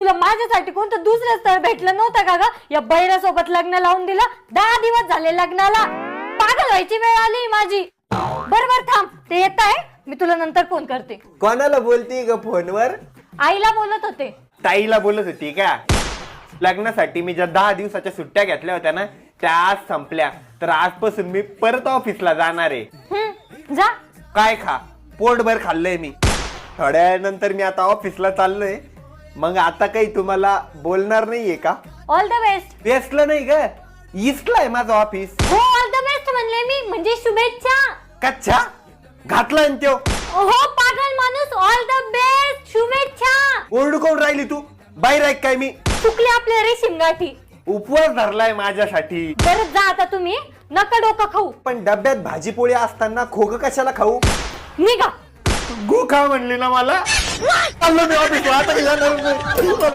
तुला माझ्यासाठी कोणतं दुसरं स्थळ भेटलं नव्हतं का ग? या बैरासोबत लग्न लावून दिलं. 10 दिवस झाले लग्नाला. पागल व्हायची वेळ आली माझी. बरोबर थांब, ते येत आहे, मी तुला नंतर फोन करते. कोणाला बोलती ग फोनवर? आईला बोलत होते. ताईला बोलत होती का? लग्नासाठी मी ज्या 10 दिवसाच्या सुट्ट्या घेतल्या होत्या ना त्या आज संपल्या. तर आजपासून मी परत ऑफिसला जाणार आहे. जा. काय खा, पोटभर खाल्लंय मी. थोड्या वेळानंतर मी आता ऑफिसला चाललोय. मग आता काही तुम्हाला बोलणार नाहीये का? All the best. बेस्टला नाही ग, ईस्टला आहे माझं ऑफिस. हो ऑल द बेस्ट म्हणले मी, म्हणजे शुभेच्छा. कच्छा घातला ना त्यो. हो पागल माणूस, ऑल द बेस्ट, शुभेच्छा. ओरडू कोण राहिली तू? बाहेर आहे काय मी? चुकले आपले रेशीम गाठी. उपवास धरलाय माझ्यासाठी. बरं जा आता तुम्ही, नका डोकं खाऊ. पण डब्यात भाजी पोळी असताना खोग कशाला खाऊ? निघा. गो खा म्हणली ना मला. चाललो मी ऑफिसला, आता जाणार नाही.